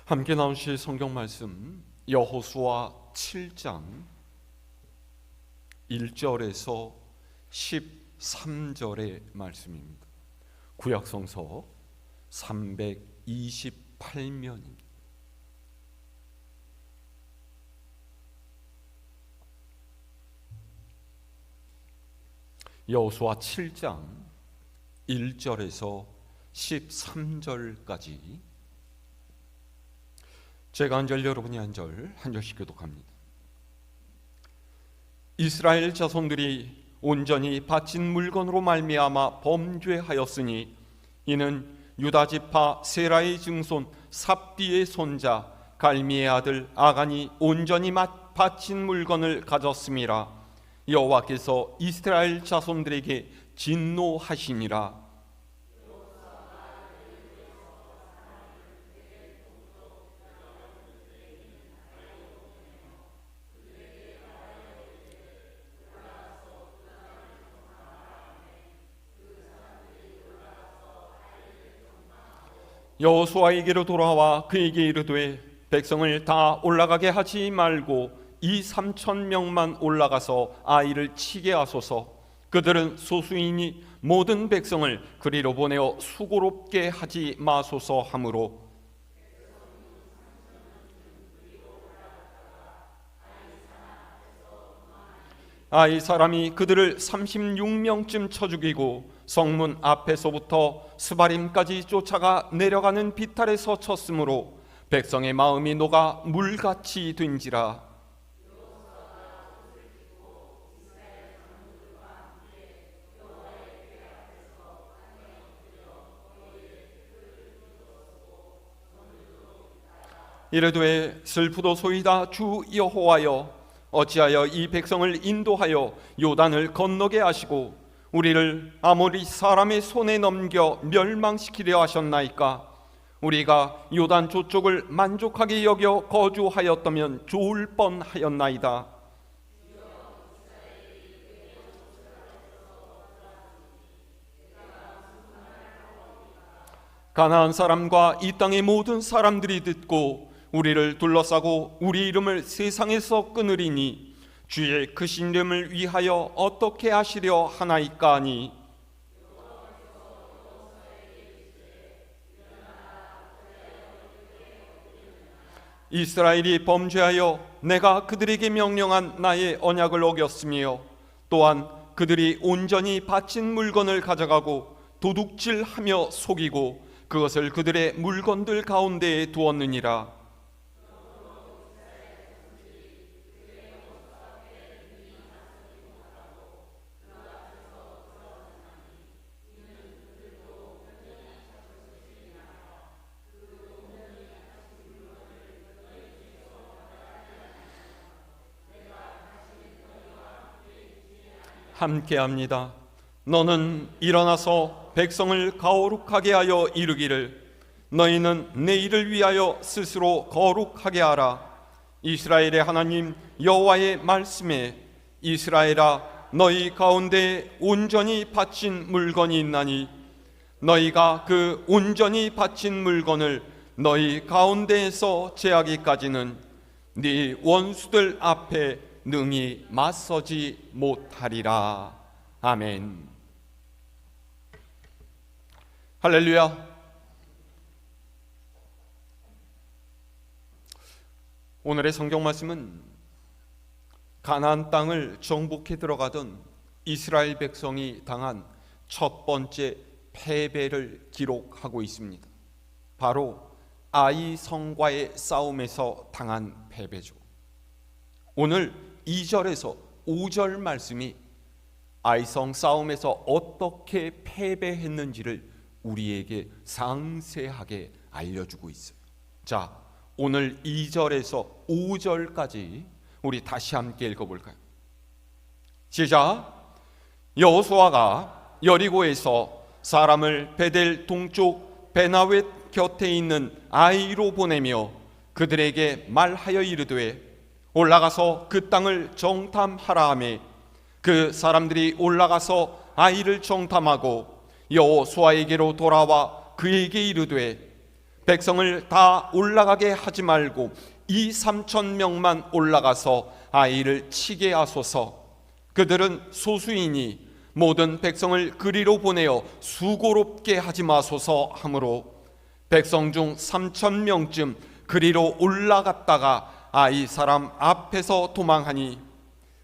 함께 나오실 성경 말씀 여호수아 7장 1절에서 13절의 말씀입니다. 구약 성서 328면입니다. 여호수아 7장 1절에서 13절까지 제가 한 절, 여러분이 한 절, 한 절씩 교독합니다. 이스라엘 자손들이 온전히 바친 물건으로 말미암아 범죄하였으니 이는 유다 지파 세라의 증손 삽디의 손자 갈미의 아들 아간이 온전히 바친 물건을 가졌음이라. 여호와께서 이스라엘 자손들에게 진노하시니라. 여호수아에게로 돌아와 그에게 이르되 백성을 다 올라가게 하지 말고 2,3,000명만 올라가서 아이를 치게 하소서. 그들은 소수이니 모든 백성을 그리로 보내어 수고롭게 하지 마소서 하므로 아이 사람이 그들을 36명쯤 쳐 죽이고 성문 앞에서부터 스바림까지 쫓아가 내려가는 비탈에서 쳤으므로 백성의 마음이 녹아 물같이 된지라. 이르되 슬프도소이다 주 여호와여, 어찌하여 이 백성을 인도하여 요단을 건너게 하시고 우리를 아모리 사람의 손에 넘겨 멸망시키려 하셨나이까? 우리가 요단 저쪽을 만족하게 여겨 거주하였다면 좋을 뻔하였나이다. 가나안 사람과 이 땅의 모든 사람들이 듣고 우리를 둘러싸고 우리 이름을 세상에서 끊으리니 주의 크신 이름을 위하여 어떻게 하시려 하나이까 하니, 이스라엘이 범죄하여 내가 그들에게 명령한 나의 언약을 어겼으며 또한 그들이 온전히 바친 물건을 가져가고 도둑질하며 속이고 그것을 그들의 물건들 가운데에 두었느니라. 함께합니다. 너는 일어나서 백성을 거룩하게 하여 이르기를 너희는 내 일을 위하여 스스로 거룩하게 하라. 이스라엘의 하나님 여호와의 말씀에 이스라엘아 너희 가운데 온전히 바친 물건이 있나니 너희가 그 온전히 바친 물건을 너희 가운데에서 제하기까지는 네 원수들 앞에 능히 맞서지 못하리라. 아멘. 할렐루야. 오늘의 성경 말씀은 가나안 땅을 정복해 들어가던 이스라엘 백성이 당한 첫 번째 패배를 기록하고 있습니다. 바로 아이 성과의 싸움에서 당한 패배죠. 오늘 2절에서 5절 말씀이 아이성 싸움에서 어떻게 패배했는지를 우리에게 상세하게 알려주고 있어요. 자, 오늘 2절에서 5절까지 우리 다시 함께 읽어볼까요? 시작. 여호수아가 여리고에서 사람을 베델 동쪽 베나웻 곁에 있는 아이로 보내며 그들에게 말하여 이르되 올라가서 그 땅을 정탐하라 하매 그 사람들이 올라가서 아이를 정탐하고 여호수아에게로 돌아와 그에게 이르되 백성을 다 올라가게 하지 말고 2~3천 명만 올라가서 아이를 치게 하소서. 그들은 소수이니 모든 백성을 그리로 보내어 수고롭게 하지 마소서 하므로 백성 중 3천 명쯤 그리로 올라갔다가 아이 사람 앞에서 도망하니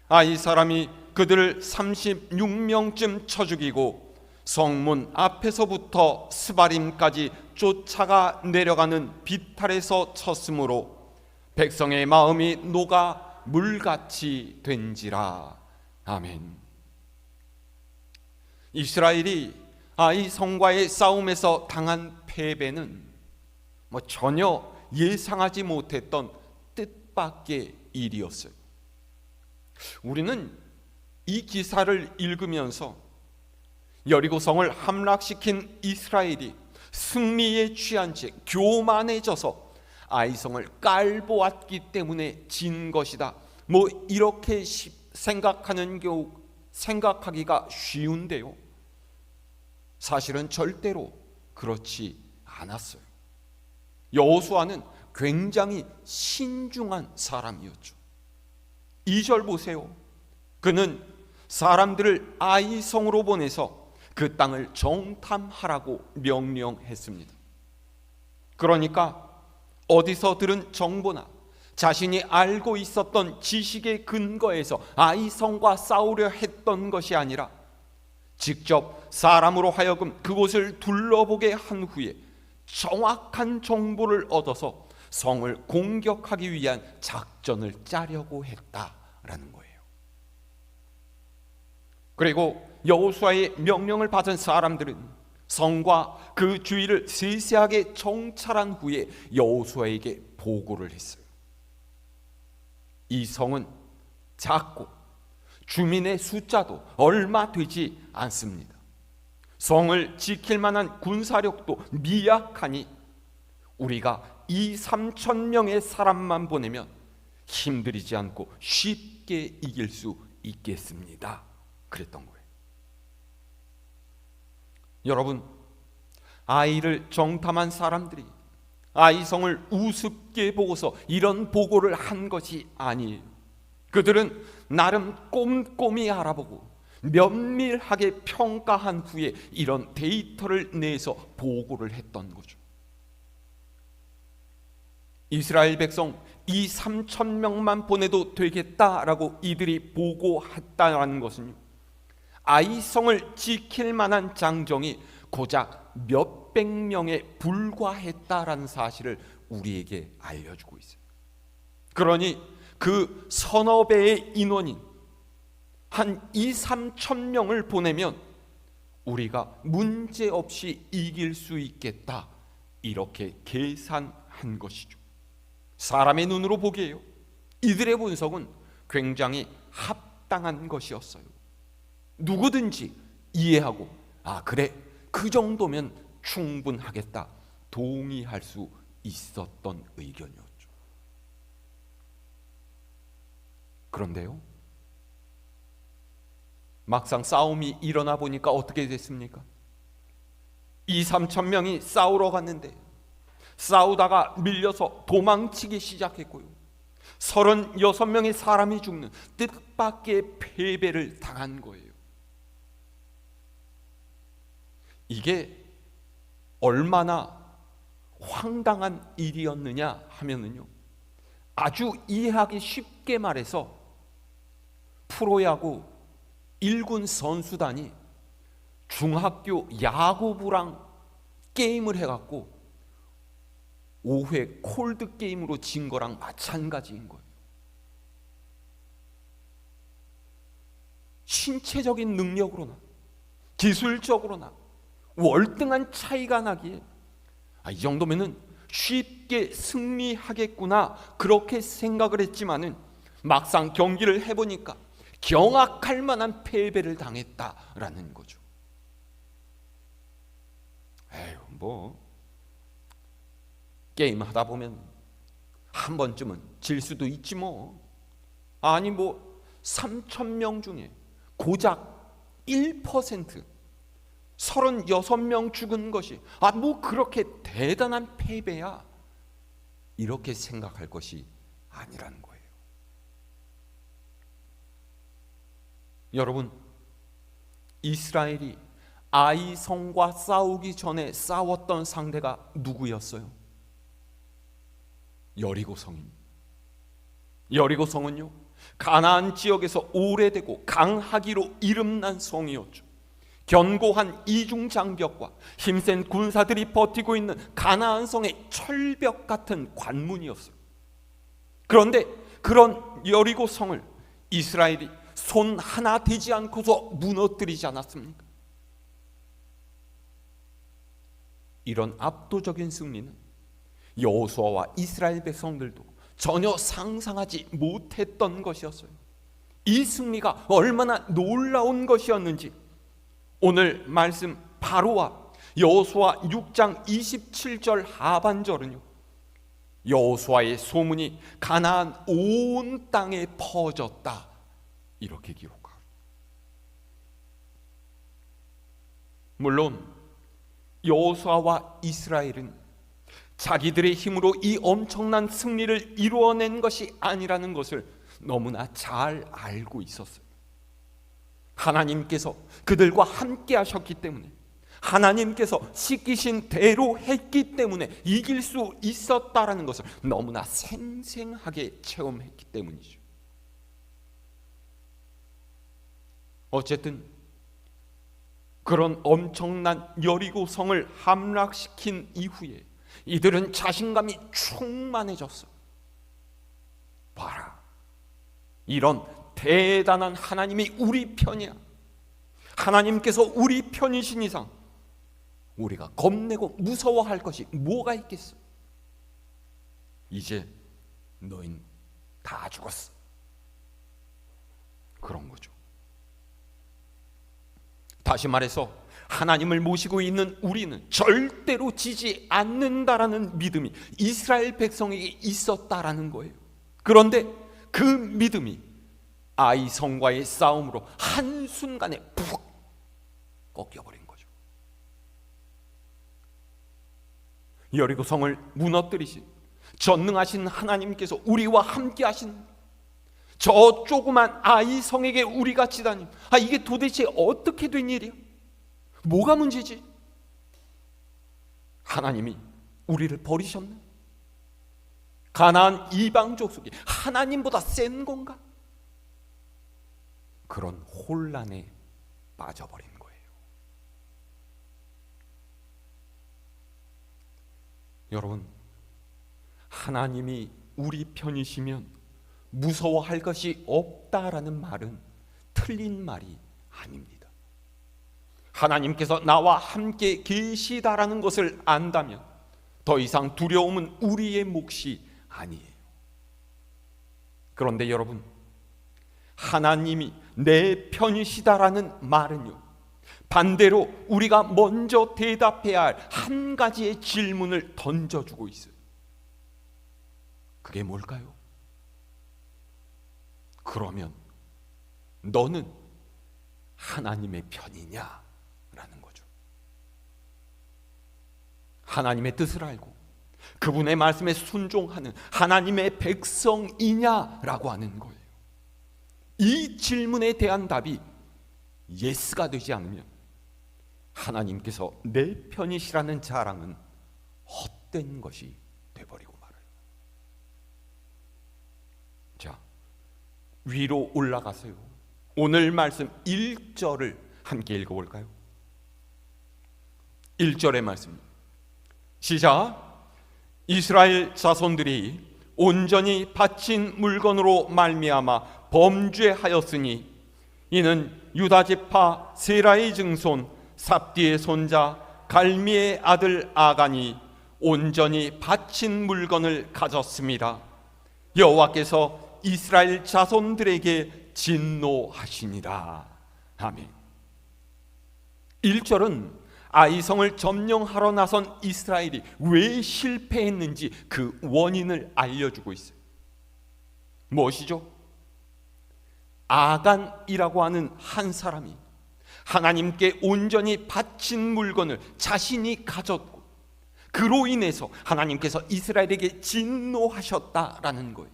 아이 사람이 그들을 36명쯤 쳐 죽이고 성문 앞에서부터 스바림까지 쫓아가 내려가는 비탈에서 쳤으므로 백성의 마음이 녹아 물같이 된지라. 아멘. 이스라엘이 아이 성과의 싸움에서 당한 패배는 전혀 예상하지 못했던 뜻밖의 일이었어요. 우리는 이 기사를 읽으면서 여리고성을 함락시킨 이스라엘이 승리에 취한 채 교만해져서 아이성을 깔보았기 때문에 진 것이다, 이렇게 생각하기가 쉬운데요, 사실은 절대로 그렇지 않았어요. 여호수아는 굉장히 신중한 사람이었죠. 2절 보세요. 그는 사람들을 아이성으로 보내서 그 땅을 정탐하라고 명령했습니다. 그러니까 어디서 들은 정보나 자신이 알고 있었던 지식의 근거에서 아이성과 싸우려 했던 것이 아니라 직접 사람으로 하여금 그곳을 둘러보게 한 후에 정확한 정보를 얻어서 성을 공격하기 위한 작전을 짜려고 했다라는 거예요. 그리고 여호수아의 명령을 받은 사람들은 성과 그 주위를 세세하게 정찰한 후에 여호수아에게 보고를 했어요. 이 성은 작고 주민의 숫자도 얼마 되지 않습니다. 성을 지킬 만한 군사력도 미약하니 우리가 2~3천 명의 사람만 보내면 힘들이지 않고 쉽게 이길 수 있겠습니다. 그랬던 거예요. 여러분, 아이를 정탐한 사람들이 아이성을 우습게 보고서 이런 보고를 한 것이 아니에요. 그들은 나름 꼼꼼히 알아보고 면밀하게 평가한 후에 이런 데이터를 내서 보고를 했던 거죠. 이스라엘 백성 2~3천 명만 보내도 되겠다라고 이들이 보고했다는 것은요, 아이성을 지킬 만한 장정이 고작 몇백 명에 불과했다라는 사실을 우리에게 알려주고 있어요. 그러니 그 서너 배의 인원인 한 2~3천 명을 보내면 우리가 문제없이 이길 수 있겠다, 이렇게 계산한 것이죠. 사람의 눈으로 보기에요, 이들의 분석은 굉장히 합당한 것이었어요. 누구든지 이해하고 그래, 그 정도면 충분하겠다, 동의할 수 있었던 의견이었죠. 그런데요, 막상 싸움이 일어나 보니까 어떻게 됐습니까? 2~3천 명이 싸우러 갔는데 싸우다가 밀려서 도망치기 시작했고요, 36명의 사람이 죽는 뜻밖의 패배를 당한 거예요. 이게 얼마나 황당한 일이었느냐 하면은요, 아주 이해하기 쉽게 말해서 프로야구 1군 선수단이 중학교 야구부랑 게임을 해갖고 5회 콜드 게임으로 진 거랑 마찬가지인 거예요. 신체적인 능력으로나 기술적으로나 월등한 차이가 나기에 이 정도면은 쉽게 승리하겠구나, 그렇게 생각을 했지만은 막상 경기를 해보니까 경악할 만한 패배를 당했다라는 거죠. 게임 하다 보면 한 번쯤은 질 수도 있지 뭐. 아니 3천 명 중에 고작 1%, 36명 죽은 것이 뭐 그렇게 대단한 패배야, 이렇게 생각할 것이 아니라는 거예요. 여러분, 이스라엘이 아이 성과 싸우기 전에 싸웠던 상대가 누구였어요? 여리고 성입니다. 여리고 성은요, 가나안 지역에서 오래되고 강하기로 이름난 성이었죠. 견고한 이중 장벽과 힘센 군사들이 버티고 있는 가나안 성의 철벽 같은 관문이었어요. 그런데 그런 여리고 성을 이스라엘이 손 하나 대지 않고서 무너뜨리지 않았습니까? 이런 압도적인 승리는 여호수아와 이스라엘 백성들도 전혀 상상하지 못했던 것이었어요. 이 승리가 얼마나 놀라운 것이었는지 오늘 말씀 바로와 여호수아 6장 27절 하반절은요, 여호수아의 소문이 가나안 온 땅에 퍼졌다, 이렇게 기록합니다. 물론 여호수아와 이스라엘은 자기들의 힘으로 이 엄청난 승리를 이루어낸 것이 아니라는 것을 너무나 잘 알고 있었어요. 하나님께서 그들과 함께 하셨기 때문에, 하나님께서 시키신 대로 했기 때문에 이길 수 있었다라는 것을 너무나 생생하게 체험했기 때문이죠. 어쨌든 그런 엄청난 여리고 성을 함락시킨 이후에 이들은 자신감이 충만해졌어. 봐라, 이런 대단한 하나님이 우리 편이야. 하나님께서 우리 편이신 이상 우리가 겁내고 무서워할 것이 뭐가 있겠어. 이제 너흰 다 죽었어, 그런 거죠. 다시 말해서 하나님을 모시고 있는 우리는 절대로 지지 않는다라는 믿음이 이스라엘 백성에게 있었다라는 거예요. 그런데 그 믿음이 아이 성과의 싸움으로 한순간에 푹 꺾여버린 거죠. 여리고 성을 무너뜨리신 전능하신 하나님께서 우리와 함께 하신 저 조그만 아이 성에게 우리가 치다니, 이게 도대체 어떻게 된 일이야? 뭐가 문제지? 하나님이 우리를 버리셨네? 가나안 이방 족속이 하나님보다 센 건가? 그런 혼란에 빠져버린 거예요. 여러분, 하나님이 우리 편이시면 무서워할 것이 없다라는 말은 틀린 말이 아닙니다. 하나님께서 나와 함께 계시다라는 것을 안다면 더 이상 두려움은 우리의 몫이 아니에요. 그런데 여러분, 하나님이 내 편이시다라는 말은요, 반대로 우리가 먼저 대답해야 할 한 가지의 질문을 던져주고 있어요. 그게 뭘까요? 그러면 너는 하나님의 편이냐? 라는 거죠. 하나님의 뜻을 알고 그분의 말씀에 순종하는 하나님의 백성이냐라고 하는 거예요. 이 질문에 대한 답이 예스가 되지 않으면 하나님께서 내 편이시라는 자랑은 헛된 것이 돼버리고 말아요. 자, 위로 올라가세요. 오늘 말씀 1절을 함께 읽어볼까요? 1절의 말씀 시작. 이스라엘 자손들이 온전히 바친 물건으로 말미암아 범죄하였으니 이는 유다 지파 세라의 증손 삽디의 손자 갈미의 아들 아간이 온전히 바친 물건을 가졌습니다. 여호와께서 이스라엘 자손들에게 진노하시니라. 아멘. 1절은 아이성을 점령하러 나선 이스라엘이 왜 실패했는지 그 원인을 알려주고 있어요. 무엇이죠? 아간이라고 하는 한 사람이 하나님께 온전히 바친 물건을 자신이 가졌고, 그로 인해서 하나님께서 이스라엘에게 진노하셨다라는 거예요.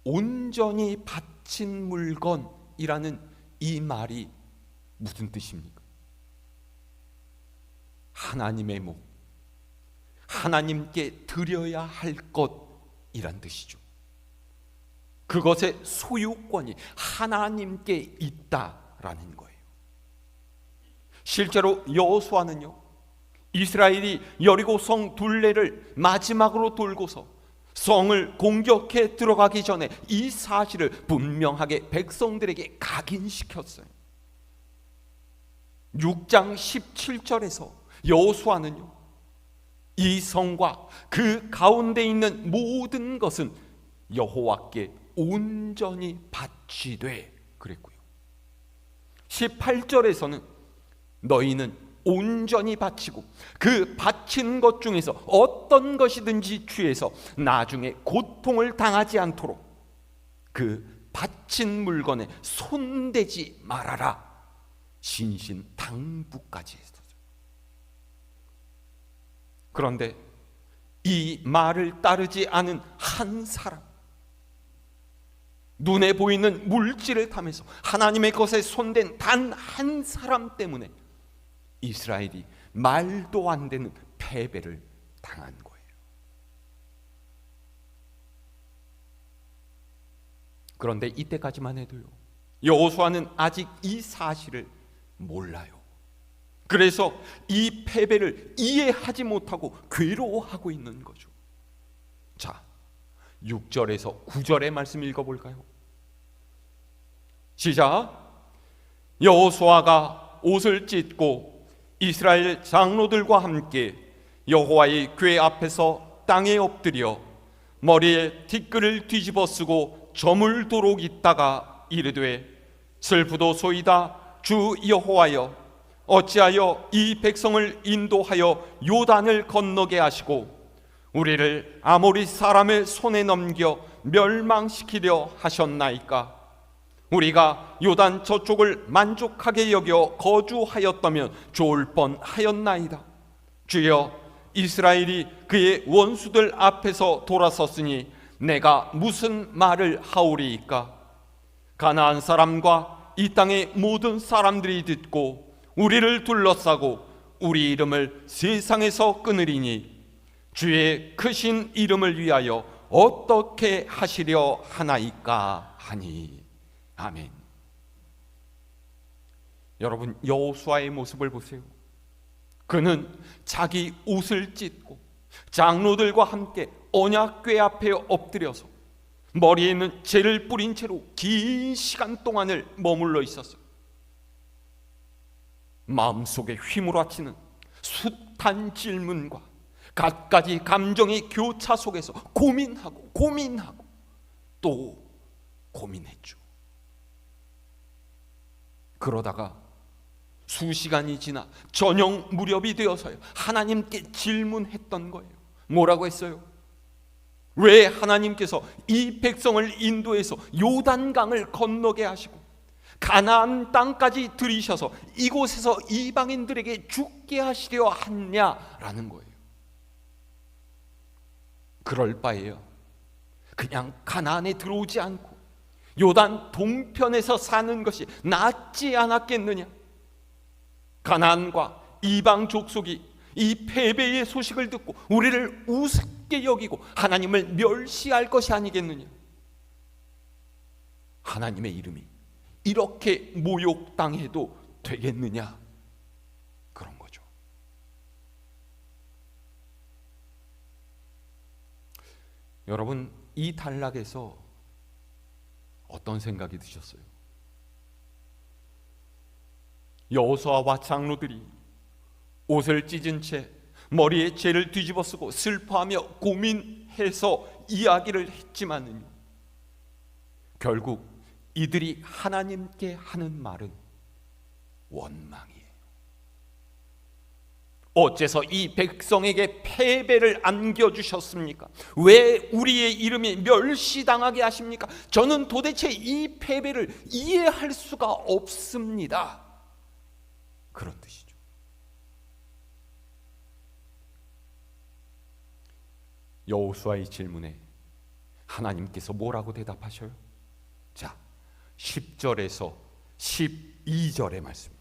온전히 바친 물건이라는 이 말이 무슨 뜻입니까? 하나님의 목, 하나님께 드려야 할 것이란 뜻이죠. 그것의 소유권이 하나님께 있다라는 거예요. 실제로 여호수아는요, 이스라엘이 여리고 성 둘레를 마지막으로 돌고서 성을 공격해 들어가기 전에 이 사실을 분명하게 백성들에게 각인시켰어요. 6장 17절에서 여호수아는요, 이 성과 그 가운데 있는 모든 것은 여호와께 온전히 바치되 그랬고요. 18절에서는 너희는 온전히 바치고 그 바친 것 중에서 어떤 것이든지 취해서 나중에 고통을 당하지 않도록 그 바친 물건에 손대지 말아라, 신신당부까지 했었어요. 그런데 이 말을 따르지 않은 한 사람, 눈에 보이는 물질을 탐해서 하나님의 것에 손댄 단 한 사람 때문에 이스라엘이 말도 안 되는 패배를 당한 거예요. 그런데 이때까지만 해도요, 여호수아는 아직 이 사실을 몰라요. 그래서 이 패배를 이해하지 못하고 괴로워하고 있는 거죠. 자, 6절에서 9절의 말씀 읽어볼까요? 시작. 여호수아가 옷을 찢고 이스라엘 장로들과 함께 여호와의 궤 앞에서 땅에 엎드려 머리에 티끌을 뒤집어 쓰고 저물도록 있다가 이르되, 슬프도소이다 주 여호와여, 어찌하여 이 백성을 인도하여 요단을 건너게 하시고 우리를 아모리 사람의 손에 넘겨 멸망시키려 하셨나이까? 우리가 요단 저쪽을 만족하게 여겨 거주하였다면 좋을 뻔하였나이다. 주여, 이스라엘이 그의 원수들 앞에서 돌아섰으니 내가 무슨 말을 하오리이까? 가나안 사람과 이 땅의 모든 사람들이 듣고 우리를 둘러싸고 우리 이름을 세상에서 끊으리니 주의 크신 이름을 위하여 어떻게 하시려 하나이까 하니. 아멘. 여러분, 여호수아의 모습을 보세요. 그는 자기 옷을 찢고 장로들과 함께 언약궤 앞에 엎드려서 머리에 있는 재를 뿌린 채로 긴 시간 동안을 머물러 있었어요. 마음속에 휘몰아치는 숱한 질문과 갖가지 감정의 교차 속에서 고민하고 또 고민했죠. 그러다가 수시간이 지나 저녁 무렵이 되어서요, 하나님께 질문했던 거예요. 뭐라고 했어요? 왜 하나님께서 이 백성을 인도해서 요단강을 건너게 하시고 가나안 땅까지 들이셔서 이곳에서 이방인들에게 죽게 하시려 하냐라는 거예요. 그럴 바에요, 그냥 가나안에 들어오지 않고 요단 동편에서 사는 것이 낫지 않았겠느냐? 가나안과 이방 족속이 이 패배의 소식을 듣고 우리를 우습게 여기고 하나님을 멸시할 것이 아니겠느냐? 하나님의 이름이 이렇게 모욕당해도 되겠느냐? 그런 거죠. 여러분, 이 단락에서 어떤 생각이 드셨어요? 여호수아와 장로들이 옷을 찢은 채 머리에 재를 뒤집어 쓰고 슬퍼하며 고민해서 이야기를 했지만은 결국 이들이 하나님께 하는 말은 원망이에요. 어째서 이 백성에게 패배를 안겨주셨습니까? 왜 우리의 이름이 멸시당하게 하십니까? 저는 도대체 이 패배를 이해할 수가 없습니다. 그런 뜻이죠. 여호수아의 질문에 하나님께서 뭐라고 대답하셔요? 자, 10절에서 12절의 말씀.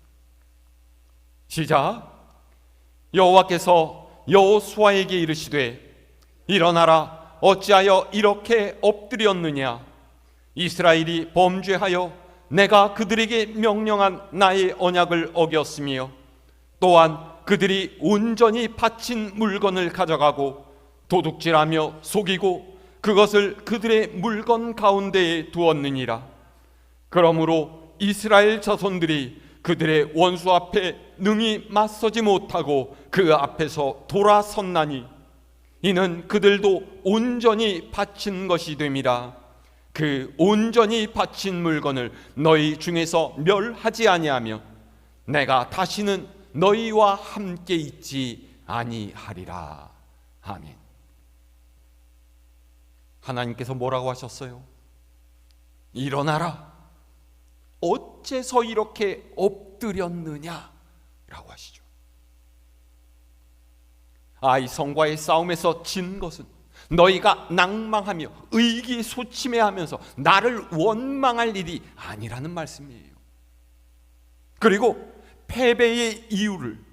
시작. 여호와께서 여호수아에게 이르시되 일어나라, 어찌하여 이렇게 엎드렸느냐? 이스라엘이 범죄하여 내가 그들에게 명령한 나의 언약을 어겼으며 또한 그들이 온전히 바친 물건을 가져가고 도둑질하며 속이고 그것을 그들의 물건 가운데에 두었느니라. 그러므로 이스라엘 자손들이 그들의 원수 앞에 능히 맞서지 못하고 그 앞에서 돌아섰나니 이는 그들도 온전히 바친 것이 됨이라. 그 온전히 바친 물건을 너희 중에서 멸하지 아니하며 내가 다시는 너희와 함께 있지 아니하리라. 아멘. 하나님께서 뭐라고 하셨어요? 일어나라, 어째서 이렇게 엎드렸느냐? 라고 하시죠. 이 성과의 싸움에서 진 것은 너희가 낭망하며 의기소침해하면서 나를 원망할 일이 아니라는 말씀이에요. 그리고 패배의 이유를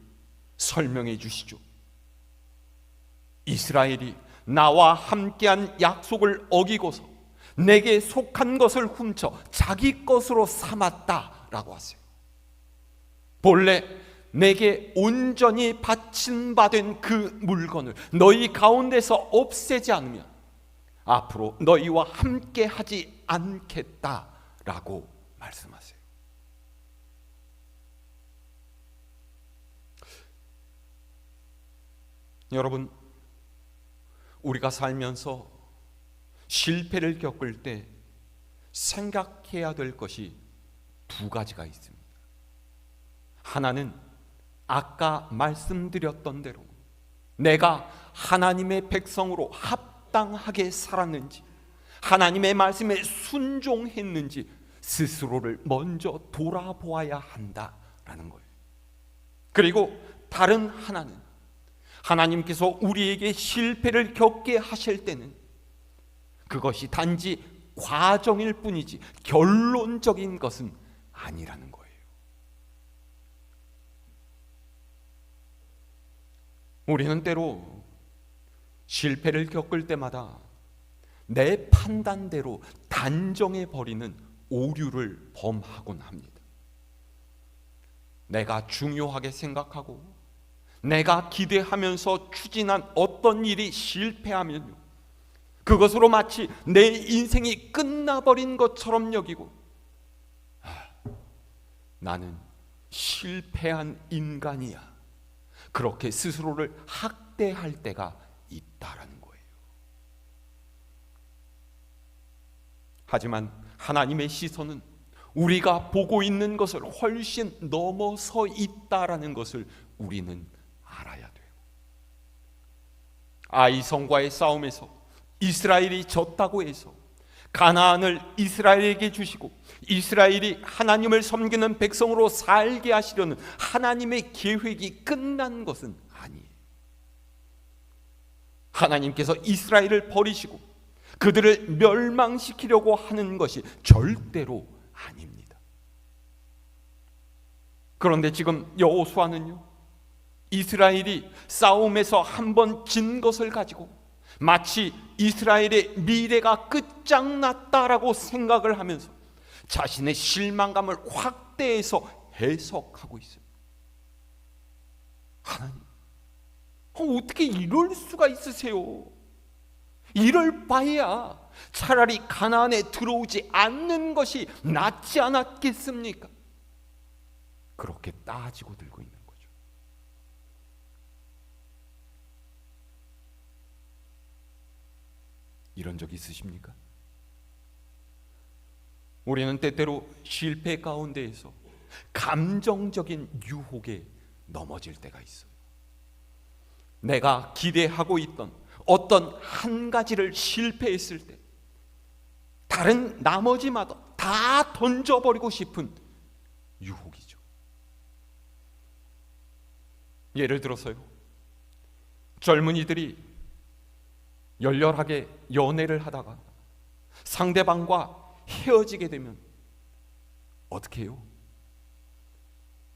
설명해 주시죠. 이스라엘이 나와 함께한 약속을 어기고서 내게 속한 것을 훔쳐 자기 것으로 삼았다라고 하세요. 본래 내게 온전히 바친 바 된 그 물건을 너희 가운데서 없애지 않으면 앞으로 너희와 함께 하지 않겠다라고 말씀하세요. 여러분, 우리가 살면서 실패를 겪을 때 생각해야 될 것이 두 가지가 있습니다. 하나는 아까 말씀드렸던 대로 내가 하나님의 백성으로 합당하게 살았는지, 하나님의 말씀에 순종했는지 스스로를 먼저 돌아보아야 한다라는 거예요. 그리고 다른 하나는 하나님께서 우리에게 실패를 겪게 하실 때는 그것이 단지 과정일 뿐이지 결론적인 것은 아니라는 거예요. 우리는 때로 실패를 겪을 때마다 내 판단대로 단정해 버리는 오류를 범하곤 합니다. 내가 중요하게 생각하고 내가 기대하면서 추진한 어떤 일이 실패하면요, 그것으로 마치 내 인생이 끝나버린 것처럼 여기고 나는 실패한 인간이야, 그렇게 스스로를 학대할 때가 있다라는 거예요. 하지만 하나님의 시선은 우리가 보고 있는 것을 훨씬 넘어서 있다라는 것을 우리는 알아야 돼요. 아이성과의 싸움에서 이스라엘이 졌다고 해서 가나안을 이스라엘에게 주시고 이스라엘이 하나님을 섬기는 백성으로 살게 하시려는 하나님의 계획이 끝난 것은 아니에요. 하나님께서 이스라엘을 버리시고 그들을 멸망시키려고 하는 것이 절대로 아닙니다. 그런데 지금 여호수아는요, 이스라엘이 싸움에서 한 번 진 것을 가지고 마치 이스라엘의 미래가 끝장났다라고 생각을 하면서 자신의 실망감을 확대해서 해석하고 있어요. 하나님, 어떻게 이럴 수가 있으세요? 이럴 바에야 차라리 가나안에 들어오지 않는 것이 낫지 않았겠습니까? 그렇게 따지고 들고 있는 거죠. 이런 적 있으십니까? 우리는 때때로 실패 가운데에서 감정적인 유혹에 넘어질 때가 있어요. 내가 기대하고 있던 어떤 한 가지를 실패했을 때 다른 나머지마다 다 던져버리고 싶은 유혹이죠. 예를 들어서요, 젊은이들이 열렬하게 연애를 하다가 상대방과 헤어지게 되면 어떻게 해요?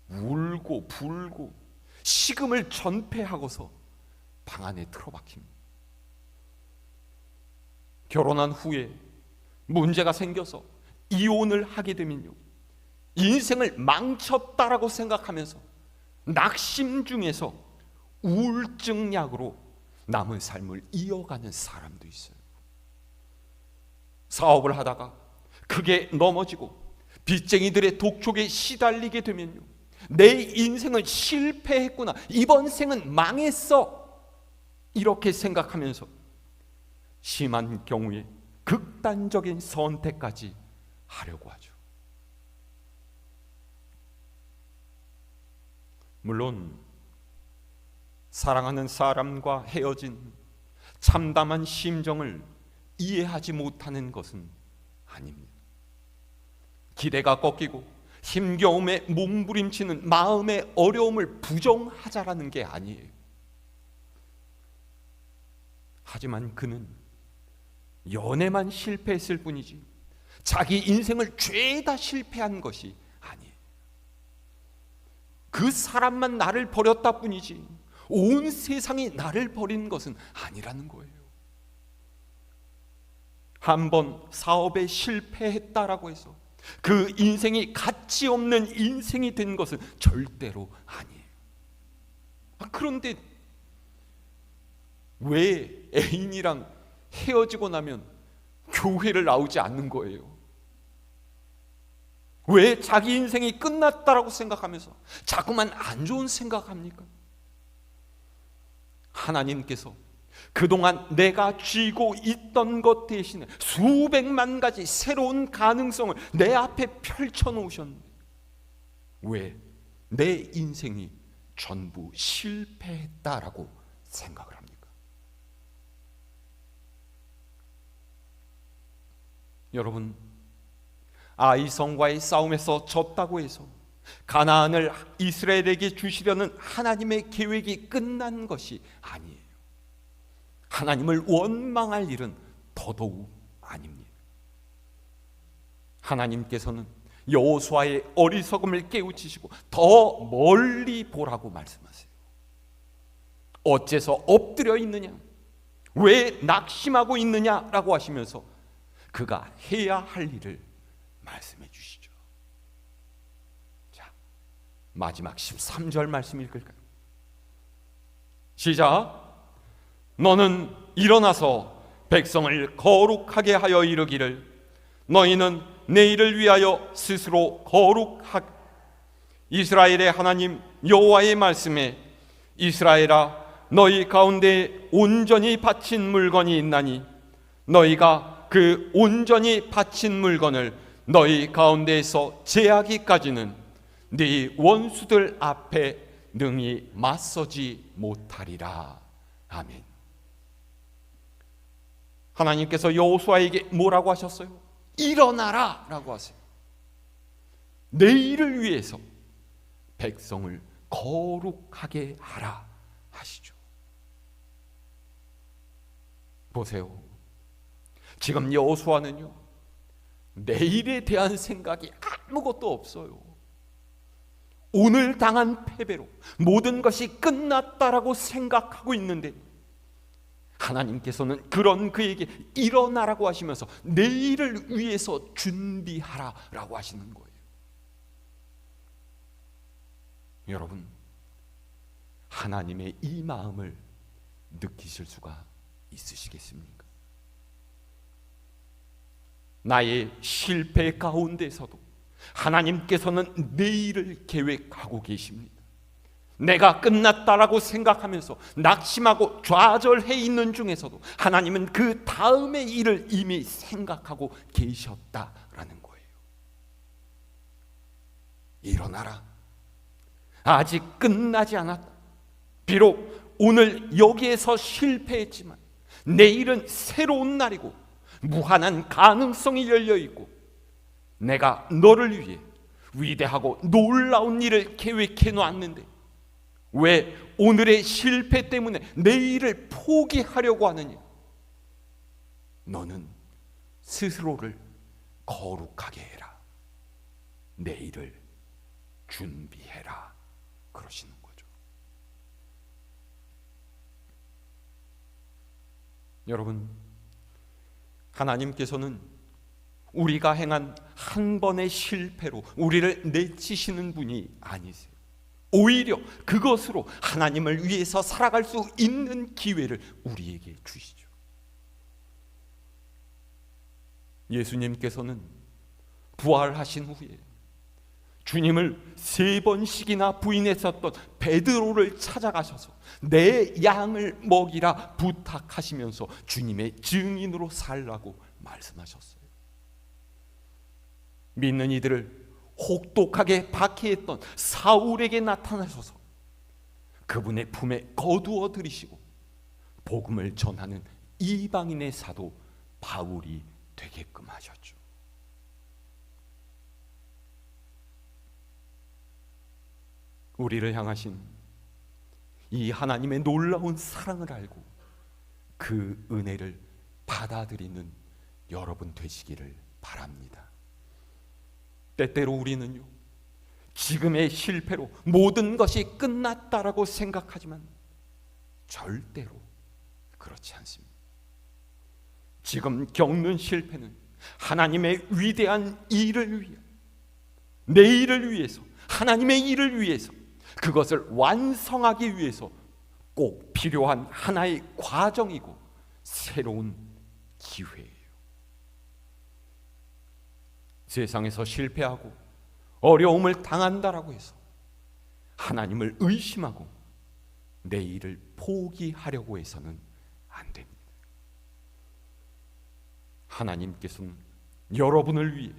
울고 불고 식음을 전폐하고서 방 안에 틀어박힙니다. 결혼한 후에 문제가 생겨서 이혼을 하게 되면요, 인생을 망쳤다라고 생각하면서 낙심 중에서 우울증약으로 남은 삶을 이어가는 사람도 있어요. 사업을 하다가 크게 넘어지고 빚쟁이들의 독촉에 시달리게 되면요, 내 인생은 실패했구나, 이번 생은 망했어, 이렇게 생각하면서 심한 경우에 극단적인 선택까지 하려고 하죠. 물론 사랑하는 사람과 헤어진 참담한 심정을 이해하지 못하는 것은 아닙니다. 기대가 꺾이고 힘겨움에 몸부림치는 마음의 어려움을 부정하자라는 게 아니에요. 하지만 그는 연애만 실패했을 뿐이지 자기 인생을 죄다 실패한 것이 아니에요. 그 사람만 나를 버렸다 뿐이지 온 세상이 나를 버린 것은 아니라는 거예요. 한번 사업에 실패했다라고 해서 그 인생이 가치 없는 인생이 된 것은 절대로 아니에요. 그런데 왜 애인이랑 헤어지고 나면 교회를 나오지 않는 거예요? 왜 자기 인생이 끝났다라고 생각하면서 자꾸만 안 좋은 생각합니까? 하나님께서 그동안 내가 쥐고 있던 것 대신에 수백만 가지 새로운 가능성을 내 앞에 펼쳐놓으셨는데 왜 내 인생이 전부 실패했다라고 생각을 합니까? 여러분, 아이성과의 싸움에서 졌다고 해서 가나안을 이스라엘에게 주시려는 하나님의 계획이 끝난 것이 아니에요. 하나님을 원망할 일은 더더욱 아닙니다. 하나님께서는 여호수아의 어리석음을 깨우치시고 더 멀리 보라고 말씀하세요. 어째서 엎드려 있느냐, 왜 낙심하고 있느냐라고 하시면서 그가 해야 할 일을 말씀해 주시죠. 자, 마지막 13절 말씀 읽을까요? 시작. 너는 일어나서 백성을 거룩하게 하여 이르기를 너희는 내일을 위하여 스스로 거룩하게. 이스라엘의 하나님 여호와의 말씀에 이스라엘아 너희 가운데 온전히 바친 물건이 있나니 너희가 그 온전히 바친 물건을 너희 가운데에서 제하기까지는 네 원수들 앞에 능히 맞서지 못하리라. 아멘. 하나님께서 여호수아에게 뭐라고 하셨어요? 일어나라 라고 하세요. 내일을 위해서 백성을 거룩하게 하라 하시죠. 보세요. 지금 여호수아는요, 내일에 대한 생각이 아무것도 없어요. 오늘 당한 패배로 모든 것이 끝났다라고 생각하고 있는데 하나님께서는 그런 그에게 일어나라고 하시면서 내일을 위해서 준비하라라고 하시는 거예요. 여러분, 하나님의 이 마음을 느끼실 수가 있으시겠습니까? 나의 실패 가운데서도 하나님께서는 내일을 계획하고 계십니다. 내가 끝났다라고 생각하면서 낙심하고 좌절해 있는 중에서도 하나님은 그 다음의 일을 이미 생각하고 계셨다라는 거예요. 일어나라. 아직 끝나지 않았다. 비록 오늘 여기에서 실패했지만 내일은 새로운 날이고 무한한 가능성이 열려 있고 내가 너를 위해 위대하고 놀라운 일을 계획해 놓았는데 왜 오늘의 실패 때문에 내일을 포기하려고 하느냐? 너는 스스로를 거룩하게 해라. 내일을 준비해라. 그러시는 거죠. 여러분, 하나님께서는 우리가 행한 한 번의 실패로 우리를 내치시는 분이 아니세요. 오히려 그것으로 하나님을 위해서 살아갈 수 있는 기회를 우리에게 주시죠. 예수님께서는 부활하신 후에 주님을 3번씩이나 부인했었던 베드로를 찾아가셔서 내 양을 먹이라 부탁하시면서 주님의 증인으로 살라고 말씀하셨어요. 믿는 이들을 혹독하게 박해했던 사울에게 나타나셔서 그분의 품에 거두어 들이시고 복음을 전하는 이방인의 사도 바울이 되게끔 하셨죠. 우리를 향하신 이 하나님의 놀라운 사랑을 알고 그 은혜를 받아들이는 여러분 되시기를 바랍니다. 때때로 우리는요, 지금의 실패로 모든 것이 끝났다라고 생각하지만 절대로 그렇지 않습니다. 지금 겪는 실패는 하나님의 위대한 일을 위해, 내일을 위해서, 하나님의 일을 위해서, 그것을 완성하기 위해서 꼭 필요한 하나의 과정이고 새로운 기회예요. 세상에서 실패하고 어려움을 당한다라고 해서 하나님을 의심하고 내일을 포기하려고 해서는 안 됩니다. 하나님께서는 여러분을 위해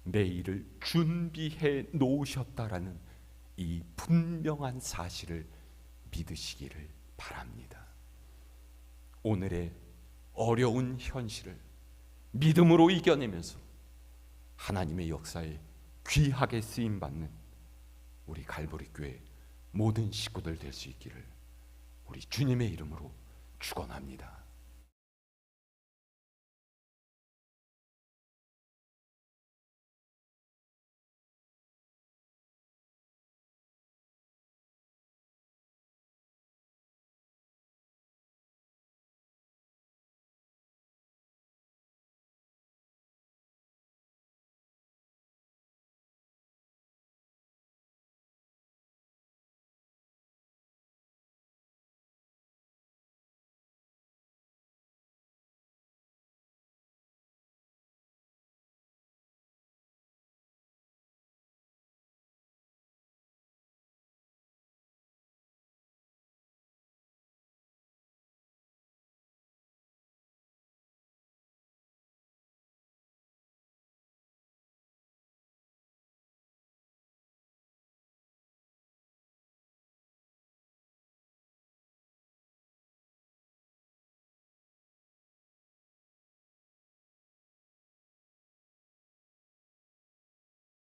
내일을 준비해 놓으셨다라는 이 분명한 사실을 믿으시기를 바랍니다. 오늘의 어려운 현실을 믿음으로 이겨내면서 하나님의 역사에 귀하게 쓰임받는 우리 갈보리 교회 모든 식구들 될 수 있기를 우리 주님의 이름으로 축원합니다.